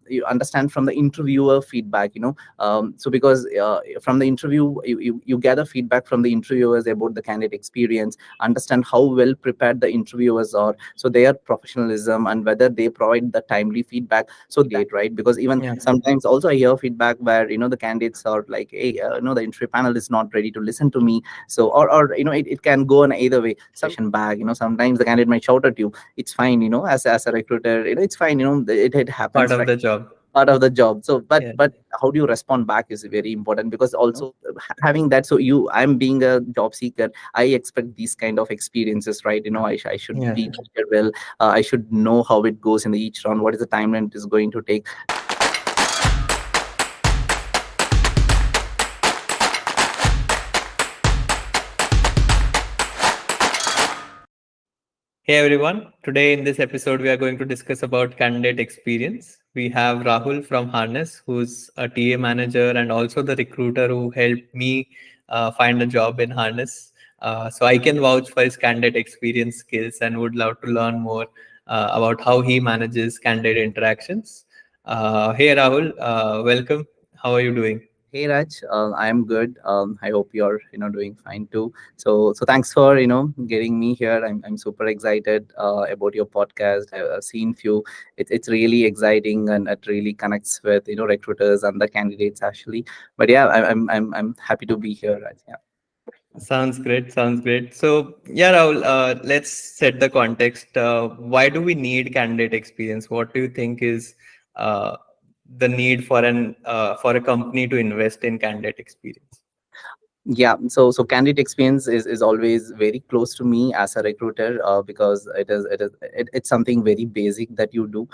you understand from the interviewer feedback, so because from the interview, you gather feedback from the interviewers about the candidate experience, understand how well prepared the interviewers are, so their professionalism and whether they provide the timely feedback. So that, right? Because even Yeah. sometimes also I hear feedback where the candidates are like, hey, the interview panel is not ready to listen to me. So or it can go on either way. Session back, sometimes the candidate might shout at you. It's fine, as a recruiter, it's fine, it Part happens, of right? the job. Part of the job. So Yeah. but how do you respond back is very important, because also having that, so I'm being a job seeker, I expect these kind of experiences, right? I should Yeah. be treated well. I should know how it goes in the each round, what is the timeline it is going to take. Hey everyone, today in this episode we are going to discuss about candidate experience. We have Rahul from Harness, who's a TA manager and also the recruiter who helped me find a job in Harness. So I can vouch for his candidate experience skills and would love to learn more about how he manages candidate interactions. Hey Rahul, welcome. How are you doing? Hey Raj, I'm good. I hope you're doing fine too. So thanks for getting me here. I'm super excited about your podcast. I've seen few. It's really exciting, and it really connects with recruiters and the candidates actually. But yeah, I'm happy to be here, Raj. Yeah. Sounds great. Sounds great. So, yeah, Rahul, let's set the context. Why do we need candidate experience? What do you think is uh, the need for for a company to invest in candidate experience? Yeah, so candidate experience is always very close to me as a recruiter, because it's something very basic that you do.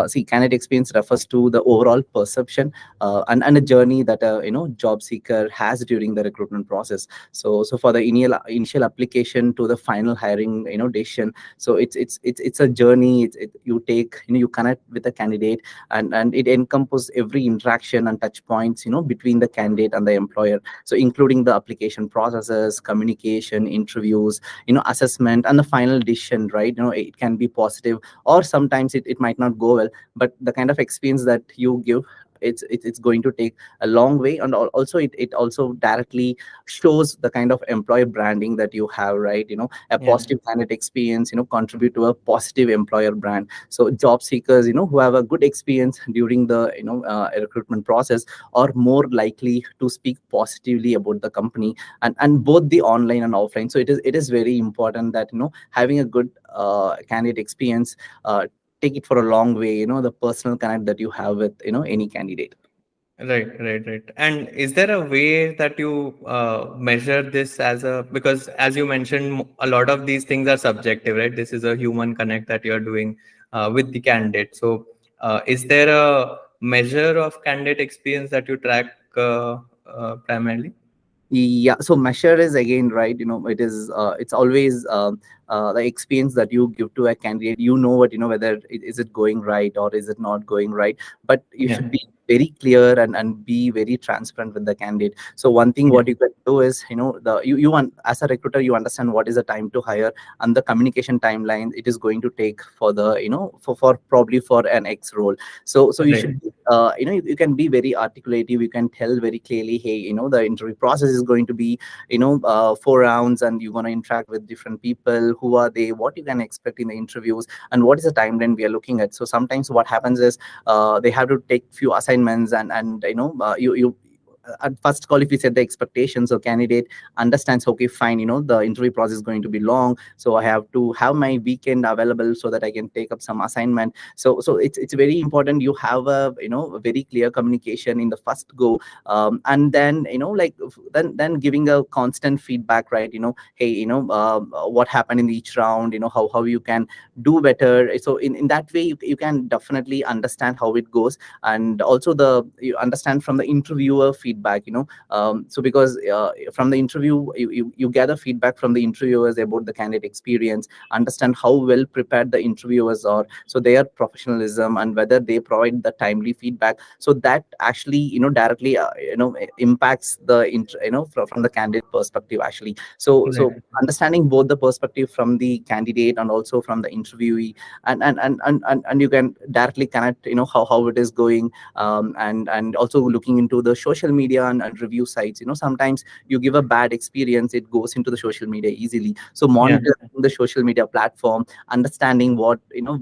See, candidate experience refers to the overall perception, and a journey that a job seeker has during the recruitment process. So for the initial application to the final hiring decision. So it's a journey. You take, you connect with the candidate, and it encompasses every interaction and touch points between the candidate and the employer, so including the application processes, communication, interviews, assessment, and the final decision, right? It can be positive, or sometimes it might not go well, but the kind of experience that you give, it's going to take a long way. And also it also directly shows the kind of employer branding that you have, right? A Yeah. positive candidate experience contribute to a positive employer brand. So job seekers who have a good experience during the recruitment process are more likely to speak positively about the company, and both the online and offline. So it is very important that having a good candidate experience, take it for a long way, the personal connect that you have with any candidate. Right, right, right. And is there a way that you measure this as a, because as you mentioned, a lot of these things are subjective, right? This is a human connect that you're doing with the candidate. So is there a measure of candidate experience that you track primarily? Yeah, so measure is again, right? It's always the experience that you give to a candidate. What whether is it going right or is it not going right. But you Yeah. should be very clear, and be very transparent with the candidate. So one thing Yeah. what you can do is, you want, as a recruiter, you understand what is the time to hire and the communication timeline it is going to take for the for probably for an X role. So you Right. should you can be very articulative. You can tell very clearly, hey, the interview process is going to be 4 rounds, and you're going to interact with different people. Who are they? What you can expect in the interviews, and what is the timeline we are looking at. So sometimes what happens is, they have to take few assignments, and you at first call, if you set the expectations, so candidate understands, okay, fine, the interview process is going to be long, so I have to have my weekend available so that I can take up some assignment. So it's very important you have a very clear communication in the first go, and then like then giving a constant feedback, right? Hey, what happened in each round, how you can do better. So in that way, you can definitely understand how it goes, and also you understand from the interviewer feedback, feedback, so because from the interview, you gather feedback from the interviewers about the candidate experience, understand how well prepared the interviewers are, so their professionalism, and whether they provide the timely feedback. So that actually, directly impacts the from the candidate perspective actually. So Right. understanding both the perspective from the candidate and also from the interviewee, and you can directly connect, how it is going, and also looking into the social media and review sites. Sometimes you give a bad experience, it goes into the social media easily. So Yeah. monitoring the social media platform, understanding what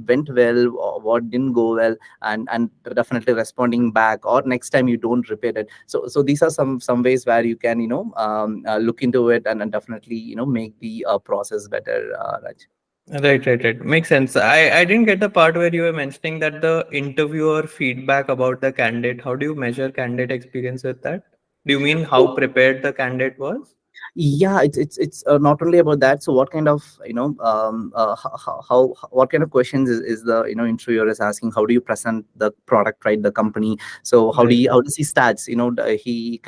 went well or what didn't go well, and definitely responding back, or next time you don't repeat it. So these are some ways where you can look into it, and definitely make the process better, Raj. Right. Makes sense. I didn't get the part where you were mentioning that the interviewer feedback about the candidate. How do you measure candidate experience with that? Do you mean how prepared the candidate was? Yeah, it's not only about that. So what kind of what kind of questions is the interviewer is asking? How do you present the product, right, the company? So Right. how does he starts, he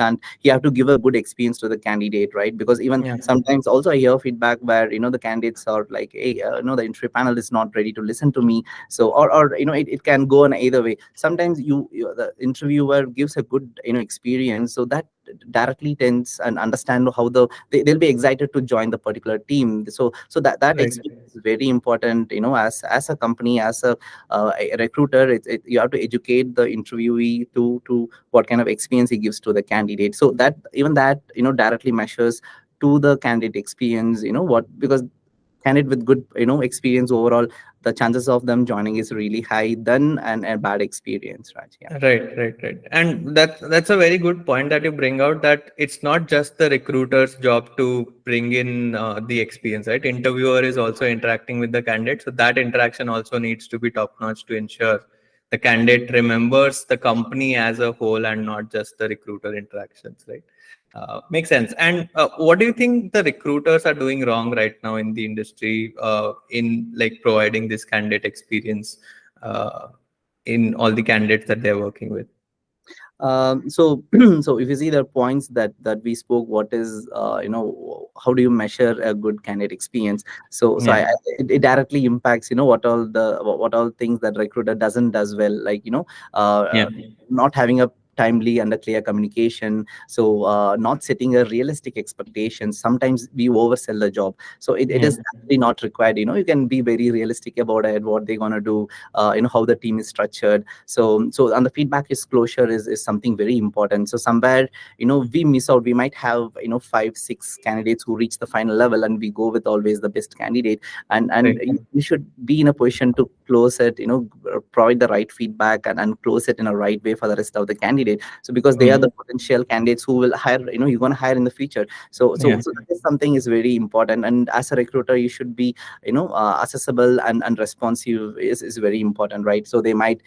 have to give a good experience to the candidate, right? Because even Yeah. sometimes also I hear feedback where the candidates are like, hey, the interview panel is not ready to listen to me. So or it can go in either way. Sometimes the interviewer gives a good experience, so that directly tends and understand how they'll be excited to join the particular team. So that Right. experience is very important, as a company, as a recruiter. You have to educate the interviewee to what kind of experience he gives to the candidate, so that even that directly measures to the candidate experience, what, because candidate with good experience overall, the chances of them joining is really high than a bad experience, Raj. Yeah. Right. And that's a very good point that you bring out, that it's not just the recruiter's job to bring in the experience, right? Interviewer is also interacting with the candidate, so that interaction also needs to be top notch to ensure the candidate remembers the company as a whole and not just the recruiter interactions, right? Makes sense. And what do you think the recruiters are doing wrong right now in the industry, in like providing this candidate experience? In all the candidates that they're working with. So so if you see the points that we spoke, what is how do you measure a good candidate experience? So Yeah. it directly impacts what all things that recruiter does well, like Yeah. not having a timely and a clear communication. So not setting a realistic expectation. Sometimes we oversell the job, so it Yeah. is actually not required. You can be very realistic about it, what they're going to do, how the team is structured. So and the feedback disclosure is something very important. So somewhere we miss out. We might have 5 6 candidates who reach the final level, and we go with always the best candidate, and Right. you should be in a position to close it, provide the right feedback, and close it in a right way for the rest of the candidate. So because they are the Mm. potential candidates who will hire, you're going to hire in the future. So that is something is very important, and as a recruiter you should be accessible and responsive is very important, right? So they might,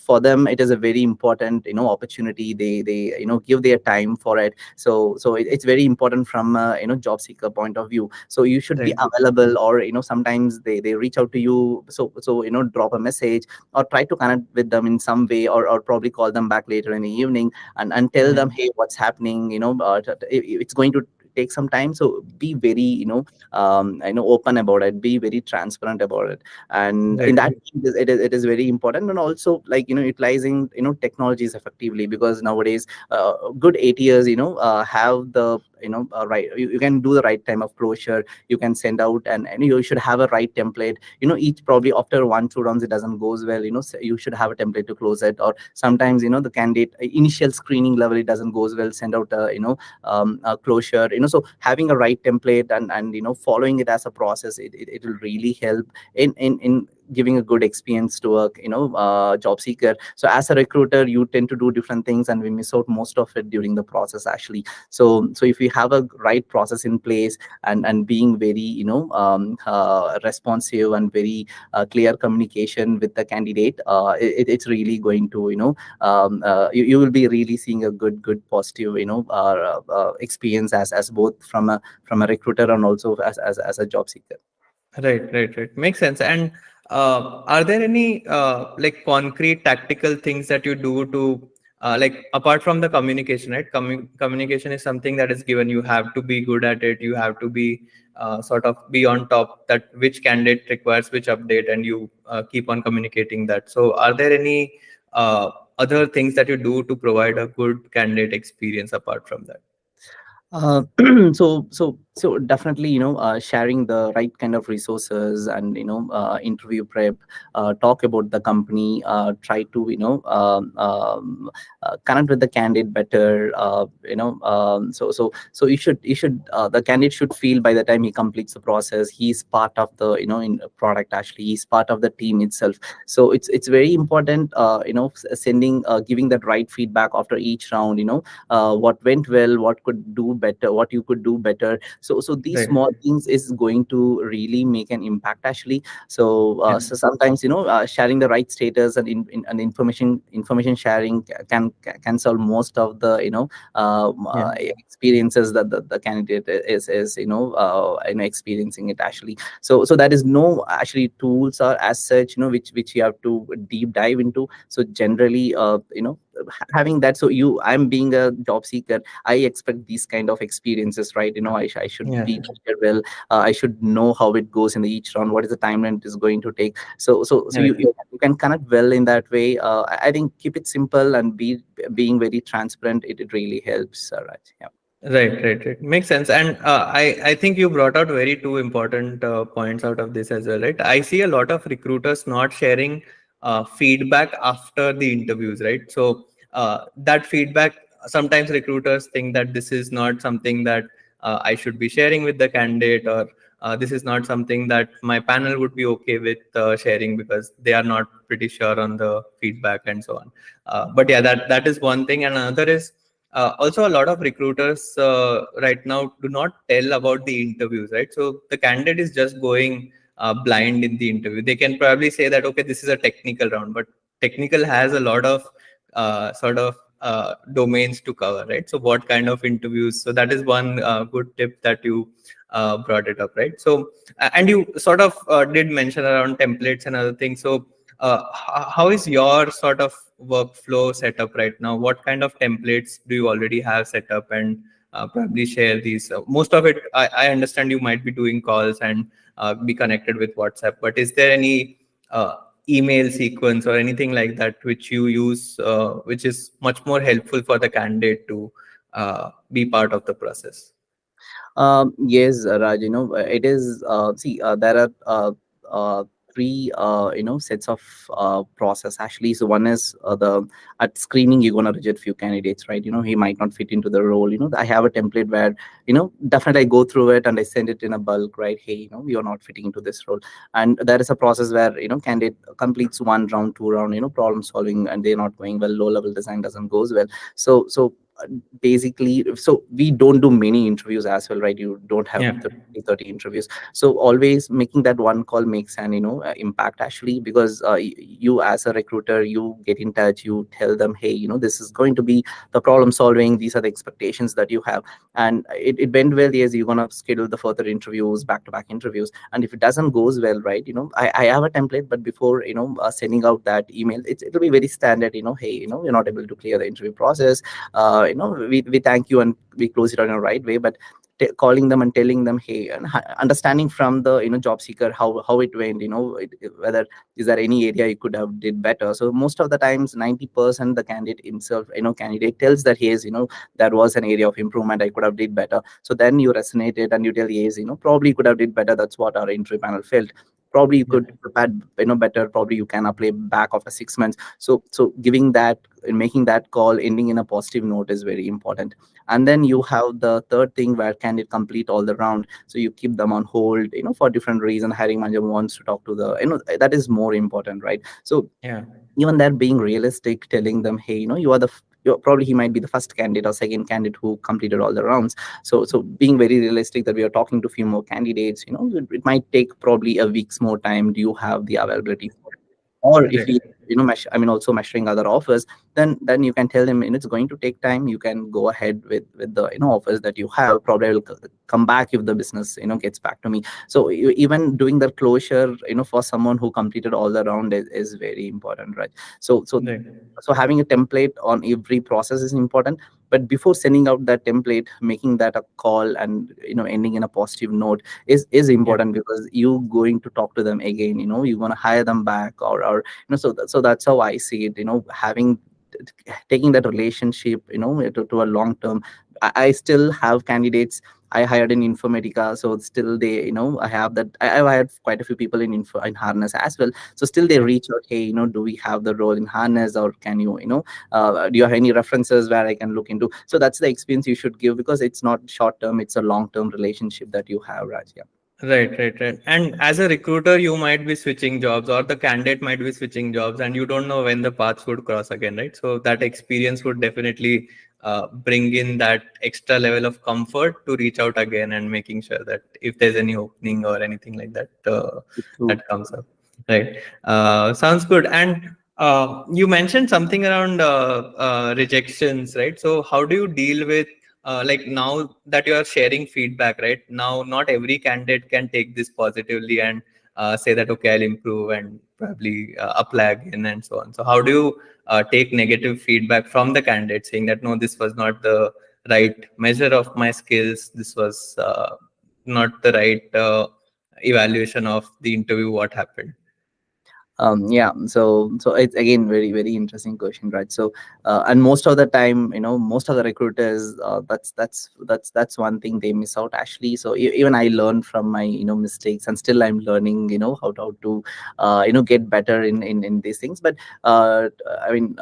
for them it is a very important opportunity. They give their time for it. So it's very important from a job seeker point of view. So you should be Right. available, or sometimes they reach out to you. So drop a message or try to connect with them in some way, or probably call them back later in the evening, and tell them, Mm. hey, what's happening, it's going to take some time. So be very open about it, be very transparent about it. And in Right. that, it is very important. And also, like utilizing technologies effectively, because nowadays good ATS have the right, you can do the right time of closure. You can send out, and you should have a right template. Each probably after 1 2 rounds it doesn't goes well, so you should have a template to close it. Or sometimes the candidate initial screening level, it doesn't goes well, send out a closure. So having a right template, and following it as a process, it will really help in giving a good experience to a job seeker. So as a recruiter, you tend to do different things, and we miss out most of it during the process actually. So if we have a right process in place, and being very responsive, and very clear communication with the candidate, it's really going to you will be really seeing a good positive experience, as both from a recruiter, and also as a job seeker. Right. Makes sense. And are there any like concrete tactical things that you do to like apart from the communication, right? Communication is something that is given. You have to be good at it. You have to be sort of be on top that which candidate requires which update, and you keep on communicating that. So are there any other things that you do to provide a good candidate experience apart from that? Uh, so definitely, sharing the right kind of resources and interview prep, talk about the company, try to connect with the candidate better. So you should the candidate should feel by the time he completes the process, he's part of the in product. Actually, he's part of the team itself. So it's very important, sending giving that right feedback after each round. What went well, what could do better, what you could do better. So these Right. small things is going to really make an impact actually. Yeah. So sometimes sharing the right status and information sharing can solve most of the Yeah. experiences that the candidate is experiencing it actually. So that is no actually tools are as such which you have to deep dive into. So generally having that, so I'm being a job seeker, I expect these kind of experiences, right? I should Yeah. be treated well. I should know how it goes in the each round, what is the timeline it is going to take. So Right. you can connect well in that way. I think keep it simple and being very transparent, it really helps, Raj. Yeah. Right. Makes sense. And I think you brought out very two important points out of this as well, right? I see a lot of recruiters not sharing feedback after the interviews, right? So that feedback, sometimes recruiters think that this is not something that I should be sharing with the candidate, or this is not something that my panel would be okay with sharing because they are not pretty sure on the feedback and so on. But yeah, that is one thing. And another is, also, a lot of recruiters right now do not tell about the interviews, right? So the candidate is just going blind in the interview. They can probably say that, okay, this is a technical round, but technical has a lot of sort of domains to cover, right? So what kind of interviews? So that is one good tip that you brought it up, right? So, and you sort of did mention around templates and other things. So how is your sort of workflow set up right now? What kind of templates do you already have set up, and probably share these? Most of it, I understand you might be doing calls and be connected with WhatsApp, but is there any email sequence or anything like that which you use, which is much more helpful for the candidate to be part of the process? Yes, Raj, it is, see, there are uh, three, sets of process actually. So one is at screening, you're going to reject few candidates, right? He might not fit into the role. I have a template where, definitely I go through it and I send it in a bulk, right? Hey, you're not fitting into this role. And there is a process where, candidate completes one round, two round, problem solving, and they're not going well, low level design doesn't goes well. So basically, so we don't do many interviews as well, right? You don't have Yeah. 30 interviews. So always making that one call makes an impact actually, because you as a recruiter, you get in touch, you tell them, hey, this is going to be the problem solving, these are the expectations that you have, and it went well. Yes, you're gonna schedule the further interviews, back to back interviews. And if it doesn't goes well, right, I have a template, but before sending out that email, it'll be very standard, hey, you're not able to clear the interview process. We thank you and we close it on a right way. But calling them and telling them, hey, and understanding from the job seeker how it went, whether is there any area you could have did better. So most of the times, 90% the candidate himself, candidate tells that, yes, there was an area of improvement, I could have did better. So then you resonate it and you tell, yes, probably you could have did better, that's what our interview panel felt. Probably you Yeah. could prepare better, probably you can apply back after 6 months. So giving that, making that call ending in a positive note is very important. And then you have the third thing where can it complete all the round, so you keep them on hold, for different reason, hiring manager wants to talk to the, that is more important, right? So Yeah. even that, being realistic, telling them, hey, you are you're probably, he might be the first candidate or second candidate who completed all the rounds. So being very realistic that we are talking to a few more candidates, it might take probably a week's more time. Do you have the availability for it? Or if we Right. I mean, also measuring other offers, then you can tell them, it's going to take time. You can go ahead with the offers that you have. Probably I will come back if the business gets back to me. So even doing the closure, for someone who completed all the round is very important, right? Right. So having a template on every process is important, but before sending out that template, making that a call and ending in a positive note is Yeah. important, because you going to talk to them again, you want to hire them back, or so that's how I see it, having taking that relationship to a long term. I still have candidates I hired in Informatica, so still they, I have that. I've hired quite a few people in Harness as well. So still they Yeah. reach out, hey, do we have the role in Harness, or can you, do you have any references where I can look into? So that's the experience you should give, because it's not short term; it's a long term relationship that you have, Raj. Yeah. Right, right, right. And as a recruiter, you might be switching jobs, or the candidate might be switching jobs, and you don't know when the paths would cross again, right? So that experience would definitely bring in that extra level of comfort to reach out again and making sure that if there's any opening or anything like that, True. that comes up, right? Sounds good. And you mentioned something around rejections, right? So how do you deal with like now that you are sharing feedback, right? Now, not every candidate can take this positively and say that, okay, I'll improve and probably apply again and so on. So, how do you take negative feedback from the candidate saying that, no, this was not the right measure of my skills, this was not the right evaluation of the interview, what happened? Yeah, so it's again very interesting question, right? So and most of the time, most of the recruiters, that's one thing they miss out, actually. So even I learned from my mistakes, and still I'm learning, how to get better in these things. But I mean,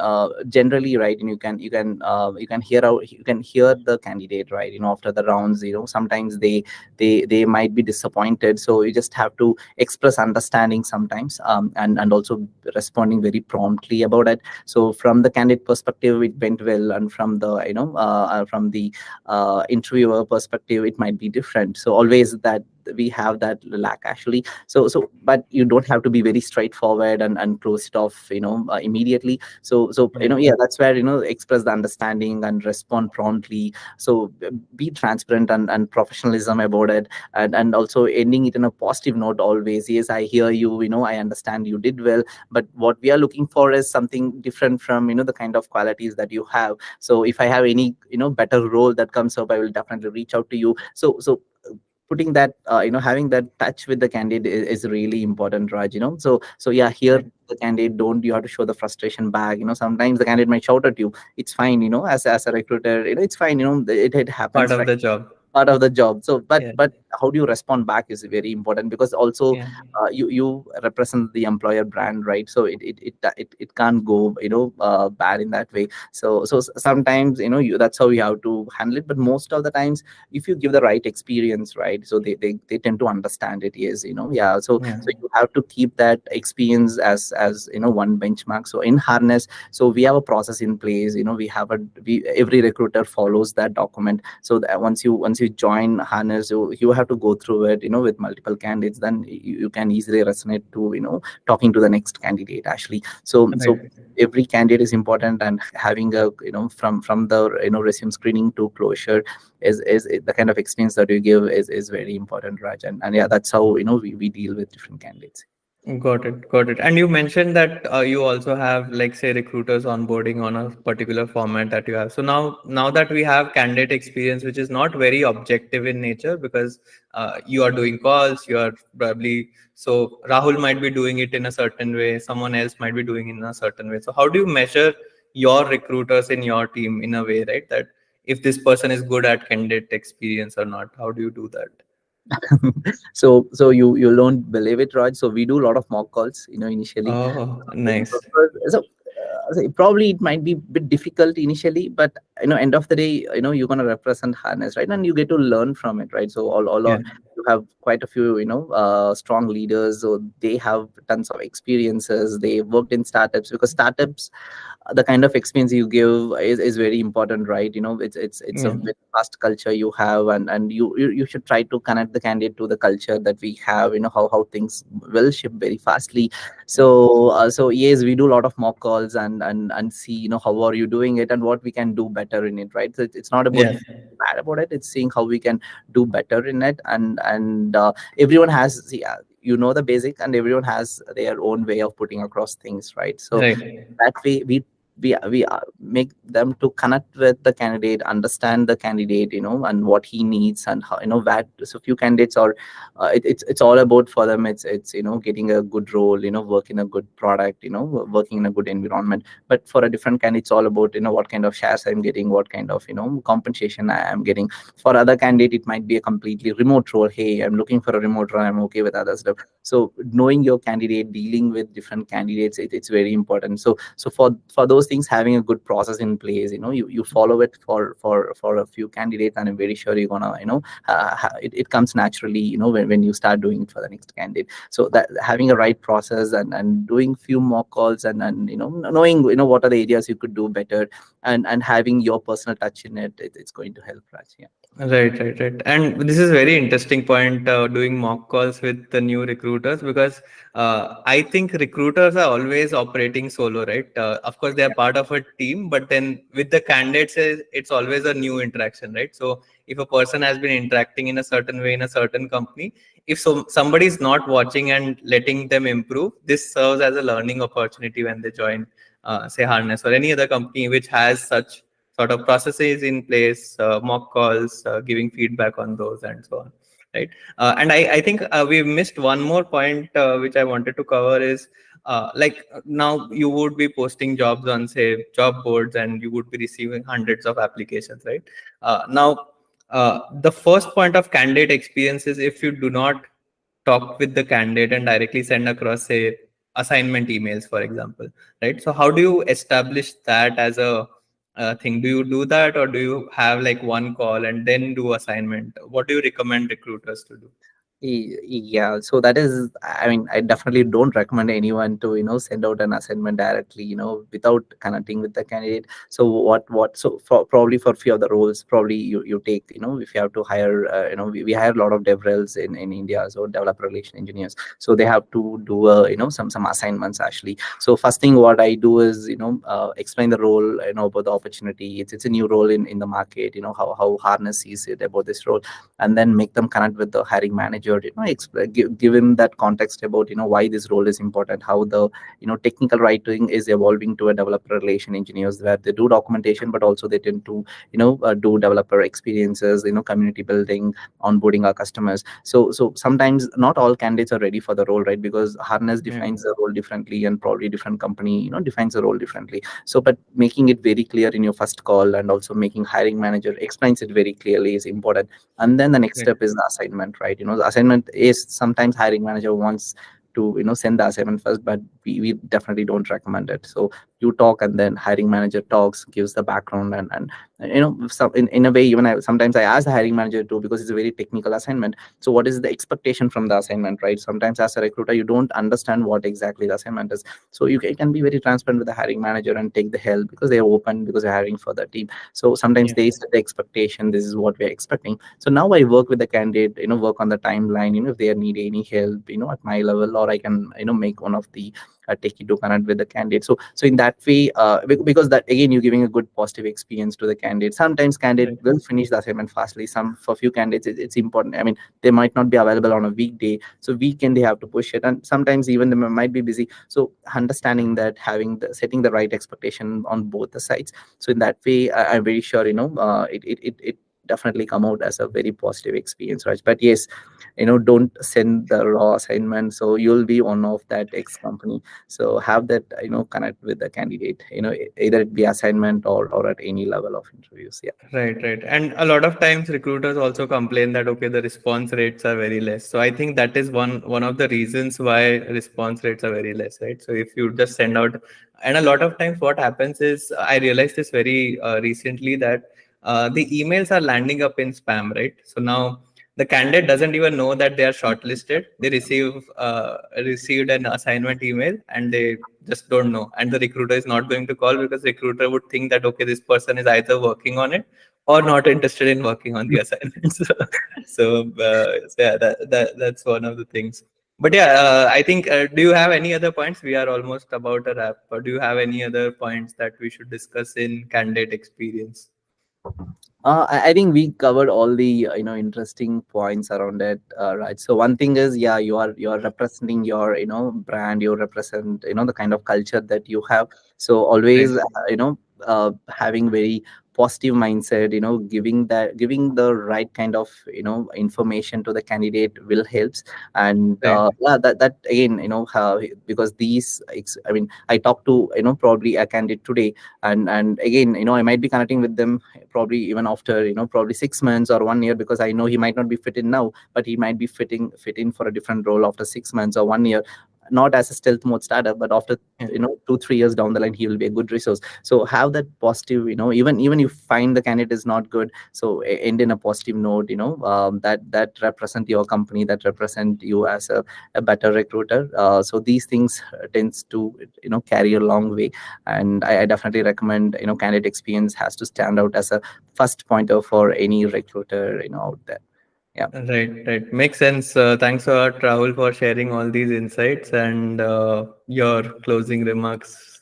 generally, right, and you can hear the candidate, right, after the rounds, sometimes they might be disappointed, so you just have to express understanding sometimes, and also responding very promptly about it. So from the candidate perspective, it went well, and from the from the interviewer perspective, it might be different. So always that we have that lack, actually. But you don't have to be very straightforward and close it off immediately. So Right. yeah, that's where express the understanding and respond promptly. So be transparent and professionalism about it, and also ending it in a positive note always. Yes, I hear you, I understand you did well, but what we are looking for is something different from the kind of qualities that you have. So if I have any better role that comes up, I will definitely reach out to you. So putting that having that touch with the candidate is really important, Raj. So yeah, here Right. the candidate, don't you have to show the frustration back. Sometimes the candidate might shout at you. It's fine, as a recruiter, it's fine, it Part happens, of right? the job. Part of the job. So but Yeah. but how do you respond back is very important, because also Yeah. you represent the employer brand, right? So it can't go bad in that way. So sometimes that's how you have to handle it. But most of the times, if you give the right experience, right, so they tend to understand it. Yes, yeah. Yeah. So you have to keep that experience as one benchmark. So in Harness, so we have a process in place. We every recruiter follows that document, so that once you join Harness, you have to go through it with multiple candidates. Then you can easily resonate to talking to the next candidate, actually. So Right. every candidate is important, and having a from the resume screening to closure is the kind of experience that you give is very important, Raj. And yeah, that's how we deal with different candidates. Got it. Got it. And you mentioned that you also have, like, say, recruiters onboarding on a particular format that you have. So now that we have candidate experience, which is not very objective in nature, because you are doing calls, you are probably, so Rahul might be doing it in a certain way, someone else might be doing it in a certain way. So how do you measure your recruiters in your team in a way, right? That if this person is good at candidate experience or not, how do you do that? So you don't believe it, Raj. So we do a lot of mock calls, initially. Oh, So nice. so probably it might be a bit difficult initially, but end of the day, you're going to represent harness, right? And you get to learn from it, right? So all Yeah. you have quite a few strong leaders, so they have tons of experiences, they worked in startups, because startups, the kind of experience you give is very important, right? It's a Yeah. very fast culture you have, and you should try to connect the candidate to the culture that we have, how things will shift very fastly. So yes, we do a lot of mock calls, and see, how are you doing it and what we can do better in it, right? So it's not about Yeah. bad about it, it's seeing how we can do better in it. And everyone has, see, the basic, and everyone has their own way of putting across things, right? So Right. that way we make them to connect with the candidate, understand the candidate, and what he needs, and how, that. So few candidates are, it's all about for them, it's getting a good role, work in a good product, working in a good environment. But for a different candidate, it's all about, what kind of shares I'm getting, what kind of, compensation I am getting. For other candidate, it might be a completely remote role. Hey, I'm looking for a remote role, I'm okay with other stuff. So knowing your candidate, dealing with different candidates, it's very important. So for those things, having a good process in place, you follow it for a few candidates, and I'm very sure you're gonna, it comes naturally, when you start doing it for the next candidate. So that having a right process, and doing few mock calls, and knowing, what are the areas you could do better, and having your personal touch in it, it's going to help, Raj. Yeah. Right, right, right. And this is very interesting point, doing mock calls with the new recruiters, because I think recruiters are always operating solo, right? Of course, they are part of a team, but then with the candidates, it's always a new interaction, right? So if a person has been interacting in a certain way in a certain company, if somebody is not watching and letting them improve, this serves as a learning opportunity when they join, say, Harness or any other company which has such sort of processes in place, mock calls, giving feedback on those, and so on, right? And I think we missed one more point which I wanted to cover is, like, now you would be posting jobs on, say, job boards, and you would be receiving hundreds of applications, right? Now, the first point of candidate experience is if you do not talk with the candidate and directly send across, say, assignment emails, for example, right? So how do you establish that as a thing? Do you do that, or do you have like one call and then do assignment? What do you recommend recruiters to do? Yeah, so that is, I mean, I definitely don't recommend anyone to, send out an assignment directly, without connecting with the candidate. So so for probably for few of the roles, probably you take, if you have to hire, we hire a lot of devrels in India, so developer relation engineers. So they have to do, some assignments actually. So first thing what I do is, explain the role, about the opportunity. It's a new role in the market, how Harness sees it about this role, and then make them connect with the hiring manager, give him that context about, why this role is important, how the, technical writing is evolving to a developer relation engineers, where they do documentation, but also they tend to, do developer experiences, community building, onboarding our customers. So sometimes not all candidates are ready for the role, right? Because Harness Yeah. defines the role differently, and probably different company, defines the role differently. So but making it very clear in your first call, and also making hiring manager explains it very clearly is important. And then the next Right. step is the assignment, right? The assignment is, sometimes hiring manager wants to, send the assignment first, but we definitely don't recommend it. So you talk, and then hiring manager talks, gives the background, and some in a way, even sometimes I ask the hiring manager too, because it's a very technical assignment. So what is the expectation from the assignment, right? Sometimes as a recruiter, you don't understand what exactly the assignment is. So you can be very transparent with the hiring manager and take the help, because they're open, because they're hiring for the team. So sometimes Yeah. they set the expectation, this is what we're expecting. So now I work with the candidate, work on the timeline, if they need any help, at my level, or I can, make one of the techie to connect with the candidate. So in that way, because that again, you're giving a good positive experience to the candidate. Sometimes candidate Right. will finish the assignment fastly. Some, for few candidates, it's important. I mean, they might not be available on a weekday, so weekend they have to push it, and sometimes even they might be busy. So understanding that, having setting the right expectation on both the sides. So in that way, I'm very sure, it definitely come out as a very positive experience, right? But yes, don't send the raw assignment, so you'll be one of that X company. So have that, connect with the candidate, either it be assignment, or at any level of interviews. Yeah. Right, right. And a lot of times recruiters also complain that, okay, the response rates are very less. So I think that is one of the reasons why response rates are very less, right? So if you just send out And a lot of times what happens is, I realized this very recently, that the emails are landing up in spam, right? So now the candidate doesn't even know that they are shortlisted. They received an assignment email and they just don't know, and the recruiter is not going to call because recruiter would think that, okay, this person is either working on it or not interested in working on the assignment. So yeah, that's one of the things. But yeah, I think, do you have any other points? We are almost about a wrap. Or do you have any other points that we should discuss in candidate experience? I think we covered all the interesting points around it, right? So one thing is, yeah, you are representing your brand, you represent the kind of culture that you have. So always Right. having very positive mindset, giving the right kind of information to the candidate will helps. And Right. yeah, that again, because I mean, I talked to probably a candidate today, and again, I might be connecting with them probably even after probably 6 months or 1 year, because I know he might not be fit in now, but he might be fit in for a different role after 6 months or 1 year, not as a stealth mode startup, but after Yeah. 2-3 years down the line, he will be a good resource. So have that positive, even you find the candidate is not good, so end in a positive note, that represent your company, that represent you as a better recruiter. So these things tends to carry a long way. And I definitely recommend candidate experience has to stand out as a first pointer for any recruiter out there. Yeah. Right, right. Makes sense. Thanks a lot, Rahul, for sharing all these insights and your closing remarks.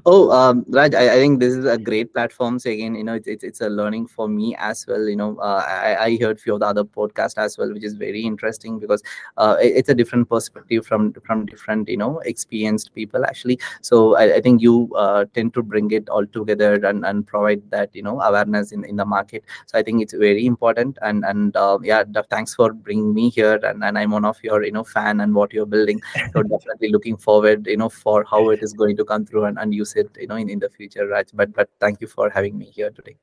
Oh, Raj, I think this is a great platform. So again, it's a learning for me as well. I heard few of the other podcasts as well, which is very interesting because it's a different perspective from different experienced people actually. So I think you tend to bring it all together and provide that awareness in the market. So I think it's very important. And yeah, thanks for bringing me here. And I'm one of your fan and what you're building. So definitely looking forward, for how it is going to come through and use it, in the future, Raj. But thank you for having me here today.